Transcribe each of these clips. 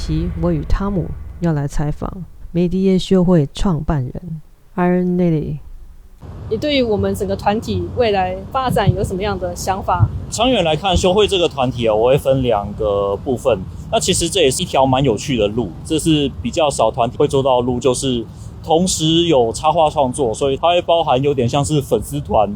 期，我与汤姆要来采访梅迪耶修会创办人 Iron Lily。你对于我们整个团体未来发展有什么样的想法？长远来看，修会这个团体我会分2个部分。那其实这也是一条蛮有趣的路，这是比较少团体会做到的路，就是同时有插画创作，所以它会包含有点像是粉丝团，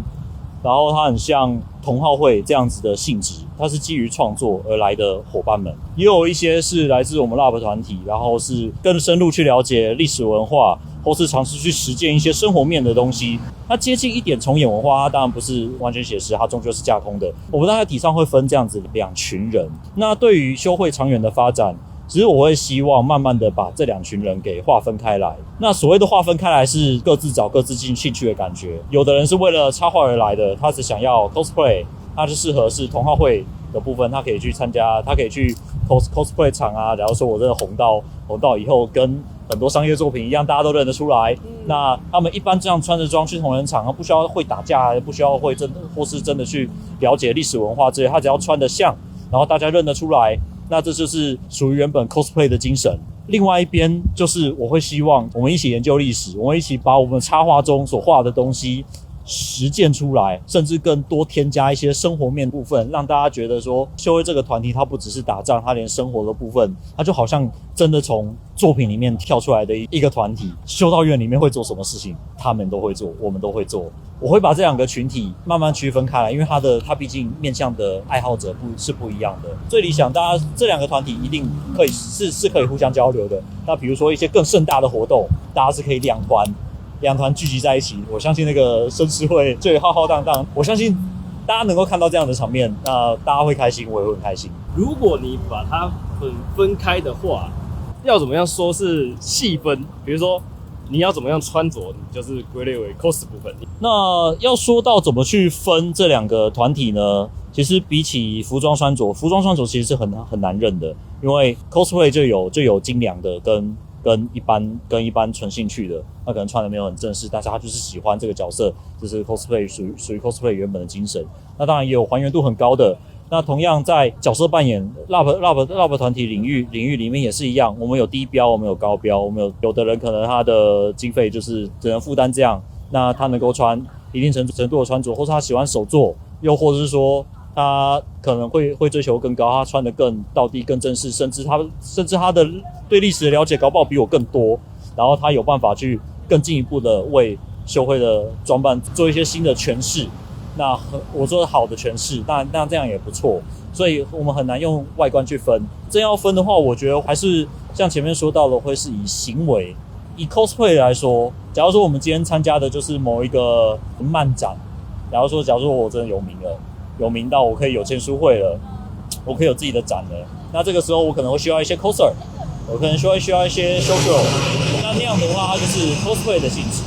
然后它很像同好会这样子的性质，它是基于创作而来的伙伴们，也有一些是来自我们 Lab 团体，然后是更深入去了解历史文化，或是尝试去实践一些生活面的东西。它接近一点重演文化，它当然不是完全写实，它终究是架空的。我们大概体上会分这样子2群人。那对于修会长远的发展，其实我会希望慢慢的把这2群人给划分开来。那所谓的划分开来是各自找各自兴趣的感觉。有的人是为了插画而来的，他只想要 cosplay， 他是适合是同好会的部分，他可以去参加，他可以去 cosplay 场啊。假如说我真的红到以后跟很多商业作品一样，大家都认得出来。那他们一般这样穿着装去同人场，他不需要会打架，不需要会真的或是真的去了解历史文化之类，他只要穿得像，然后大家认得出来，那这就是属于原本 cosplay 的精神。另外一边就是我会希望我们一起研究历史，我们一起把我们插画中所画的东西实践出来，甚至更多添加一些生活面部分，让大家觉得说修会这个团体它不只是打仗，它连生活的部分，它就好像真的从作品里面跳出来的一个团体。修道院里面会做什么事情，他们都会做，我们都会做。我会把这2个群体慢慢区分开来，因为它毕竟面向的爱好者是不一样的。最理想，大家这2个团体一定可以是可以互相交流的。那比如说一些更盛大的活动，大家是可以2团聚集在一起，我相信那个绅士会最浩浩荡荡，我相信大家能够看到这样的场面，那大家会开心，我也会很开心。如果你把它分开的话，要怎么样说是细分？比如说你要怎么样穿着，你就是归类为 cos 部分。那要说到怎么去分这2个团体呢？其实比起服装穿着其实是很难认的，因为 cosplay 就有精良的跟一般纯兴趣的，那可能穿的没有很正式，但是他就是喜欢这个角色，就是 cosplay 属于 cosplay 原本的精神。那当然也有还原度很高的。那同样在角色扮演 Lab 团体领域里面也是一样，我们有低标，我们有高标，我们有的人可能他的经费就是只能负担这样，那他能够穿一定程度的穿着，或是他喜欢手作，又或者是说他可能会追求更高，他穿得更道地、更正式，甚至他的对历史的了解搞不好比我更多，然后他有办法去更进一步的为修会的装扮做一些新的诠释。那我说好的诠释，那这样也不错，所以我们很难用外观去分。真要分的话，我觉得还是像前面说到的，会是以行为。以 cosplay 来说，假如说我们今天参加的就是某一个漫展，假如说我真的有名到我可以有签书会了，我可以有自己的展了，那这个时候我可能会需要一些 coser， 我可能需要一些 showgirl， 那样的话它就是 cosplay 的性质。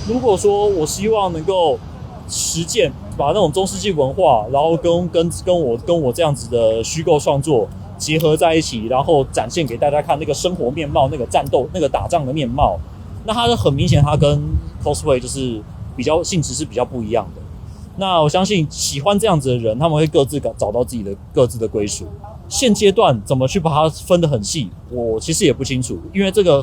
如果说我希望能够实践把那种中世纪文化，然后跟我这样子的虚构创作结合在一起，然后展现给大家看那个生活面貌，那个战斗，那个打仗的面貌，那它很明显，它跟 cosplay 就是比较性质是比较不一样的。那我相信喜欢这样子的人，他们会各自找到各自的归属。现阶段怎么去把它分得很细，我其实也不清楚，因为这个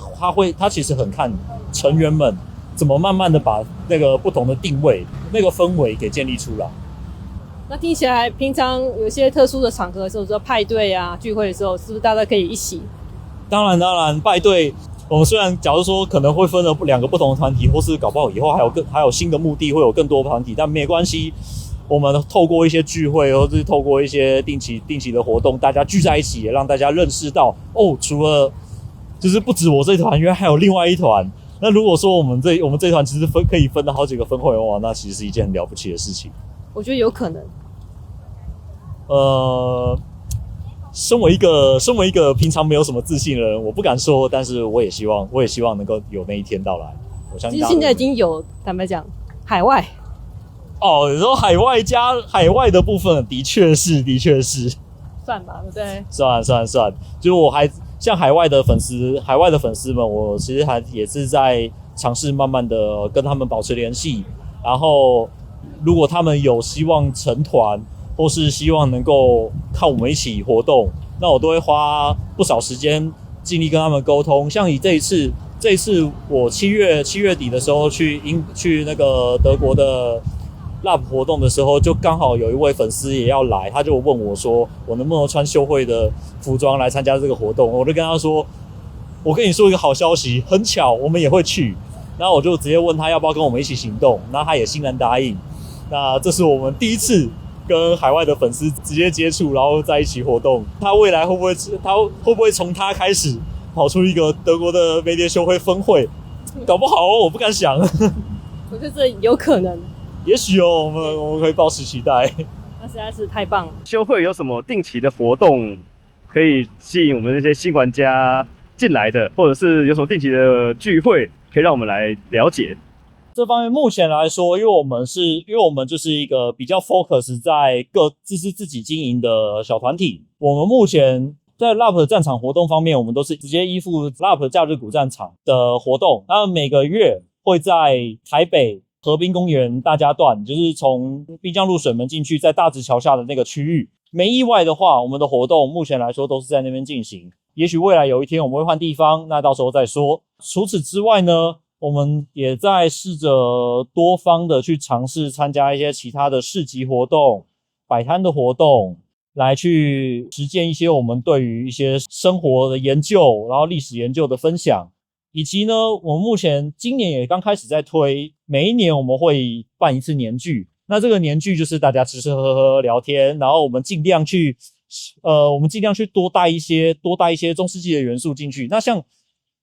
它其实很看成员们怎么慢慢的把那个不同的定位、那个氛围给建立出来。那听起来，平常有些特殊的场合的时候，说派对啊、聚会的时候，是不是大家可以一起？当然，派对，我们虽然假如说可能会分了2个不同的团体，或是搞不好以后还有新的目的，会有更多团体，但没关系。我们透过一些聚会，或者是透过一些定期的活动，大家聚在一起，也让大家认识到，除了就是不止我这团，原来还有另外一团。那如果说我们这团其实可以分了好几个分会，哇，那其实是一件很了不起的事情。我觉得有可能。身为一个平常没有什么自信的人，我不敢说，但是我也希望能够有那一天到来。我相信其实现在已经有，坦白讲，海外。你说海外的部分，的确是，算吧，对不对？算，就是我还像海外的粉丝们，我其实也是在尝试慢慢的跟他们保持联系，然后如果他们有希望成团，或是希望能够看我们一起活动，那我都会花不少时间尽力跟他们沟通。像以这一次我七月底的时候去那个德国的 Lab 活动的时候，就刚好有一位粉丝也要来，他就问我说，我能不能穿休会的服装来参加这个活动？我就跟他说，我跟你说一个好消息，很巧，我们也会去。然后我就直接问他要不要跟我们一起行动，那他也欣然答应。那这是我们第一次跟海外的粉丝直接接触，然后在一起活动。他未来会不会从他开始跑出一个德国的媒体休会分会？搞不好哦，我不敢想。我觉得这有可能，也许哦，我们可以抱持期待。那实在是太棒了。休会有什么定期的活动可以吸引我们这些新玩家进来的，或者是有什么定期的聚会可以让我们来了解？这方面目前来说，因为我们就是一个比较 focus 在自己经营的小团体，我们目前在 LARP 的战场活动方面，我们都是直接依附 LARP 假日谷战场的活动。那每个月会在台北河滨公园大家段，就是从滨江路水门进去，在大直桥下的那个区域。没意外的话，我们的活动目前来说都是在那边进行。也许未来有一天我们会换地方，那到时候再说。除此之外呢，我们也在试着多方的去尝试参加一些其他的市集活动、摆摊的活动，来去实践一些我们对于一些生活的研究，然后历史研究的分享。以及呢，我们目前今年也刚开始在推，每一年我们会办一次年聚。那这个年聚就是大家吃吃喝喝聊天，然后我们尽量去多带一些中世纪的元素进去。那像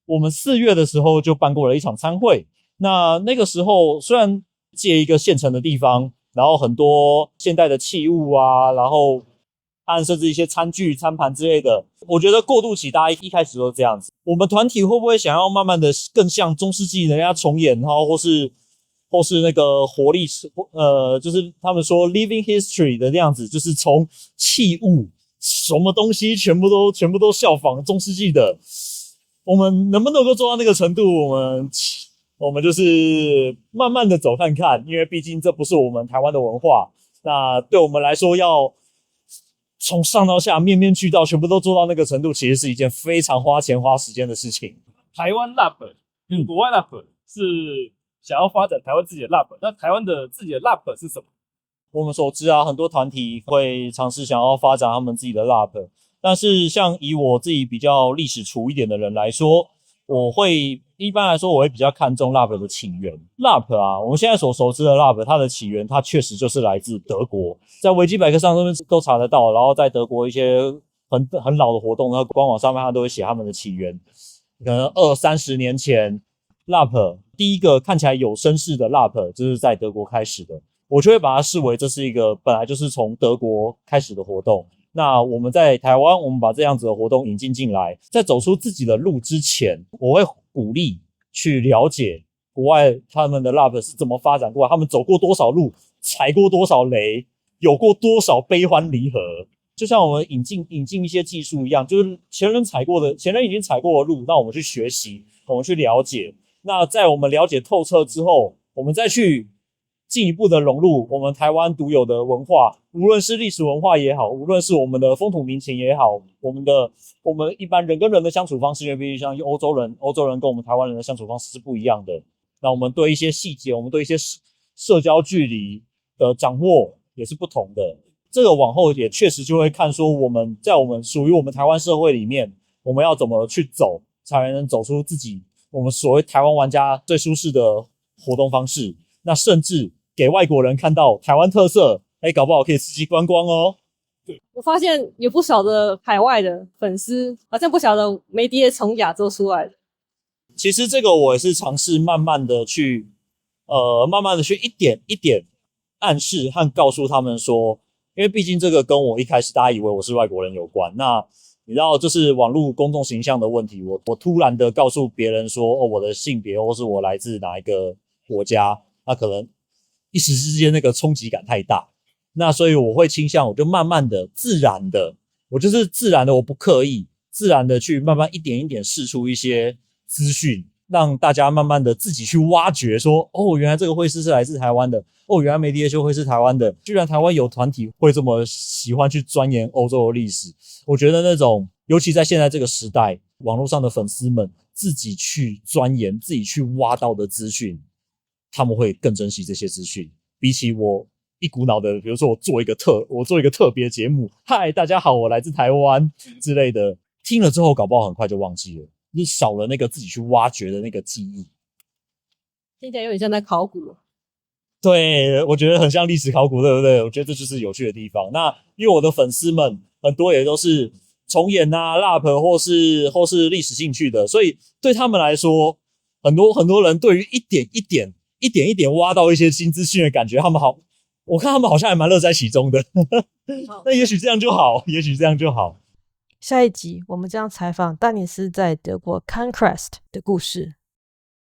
我们4月的时候就办过了一场餐会，那个时候虽然借一个现成的地方，然后很多现代的器物啊，然后甚至一些餐具、餐盘之类的，我觉得过渡期大家一开始都是这样子。我们团体会不会想要慢慢的更像中世纪人家重演，然后或是那个活历史，就是他们说 living history 的那样子，就是从器物什么东西全部都效仿中世纪的。我们能不能够做到那个程度，我们就是慢慢的走看看，因为毕竟这不是我们台湾的文化。那对我们来说，要从上到下面面俱到全部都做到那个程度，其实是一件非常花钱花时间的事情。台湾 LARP 跟国外 LARP 是想要发展台湾自己的 LARP， 那台湾的自己的 LARP 是什么？我们所知啊，很多团体会尝试想要发展他们自己的 LARP， 但是像以我自己比较历史熟一点的人来说，一般来说我会比较看重 LARP 的起源。LARP 啊，我们现在所熟知的 LARP， 它的起源它确实就是来自德国，在维基百科上都查得到，然后在德国一些很老的活动，那官网上面它都会写他们的起源。可能20-30年前 LARP 第一个看起来有声势的 LARP 就是在德国开始的，我就会把它视为这是一个本来就是从德国开始的活动。那我们在台湾，我们把这样子的活动引进来，在走出自己的路之前，我会鼓励去了解国外他们的 LARP 是怎么发展过来，他们走过多少路，踩过多少雷，有过多少悲欢离合。就像我们引进一些技术一样，就是前人已经踩过的路，那我们去学习，我们去了解。那在我们了解透彻之后，我们再去进一步的融入我们台湾独有的文化，无论是历史文化也好，无论是我们的风土民情也好，我们一般人跟人的相处方式，因为毕竟像欧洲人跟我们台湾人的相处方式是不一样的。那我们对一些细节，我们对一些社交距离的掌握也是不同的。这个往后也确实就会看说，我们在我们属于我们台湾社会里面，我们要怎么去走，才能走出自己我们所谓台湾玩家最舒适的活动方式。那甚至给外国人看到台湾特色，搞不好可以刺激观光哦。我发现有不少的海外的粉丝，好像不晓得梅迪耶从亚洲出来的。其实这个我也是尝试慢慢的去一点一点暗示和告诉他们说，因为毕竟这个跟我一开始大家以为我是外国人有关。那你知道这是网络公众形象的问题，我突然的告诉别人说我的性别或是我来自哪一个国家，那可能一时之间那个冲击感太大。那所以我会倾向我就慢慢的自然的，我不刻意自然的去慢慢一点一点释出一些资讯，让大家慢慢的自己去挖掘说，原来这个会师是来自台湾的，原来梅迪耶修会是台湾的，居然台湾有团体会这么喜欢去钻研欧洲的历史。我觉得那种尤其在现在这个时代，网络上的粉丝们自己去钻研、自己去挖到的资讯，他们会更珍惜这些资讯，比起我一股脑的，比如说我做一个特别节目，嗨，大家好，我来自台湾之类的，听了之后搞不好很快就忘记了，就是少了那个自己去挖掘的那个记忆。听起来有点像在考古。对，我觉得很像历史考古，对不对？我觉得这就是有趣的地方。那因为我的粉丝们很多也都是重演啊、rap 或是历史兴趣的，所以对他们来说，很多人对于一点一点挖到一些新资讯的感觉，我看他们好像还蛮乐在其中的。那也许这样就好，也许这样就好。下一集我们将采访丹尼斯在德国 Concrest 的故事。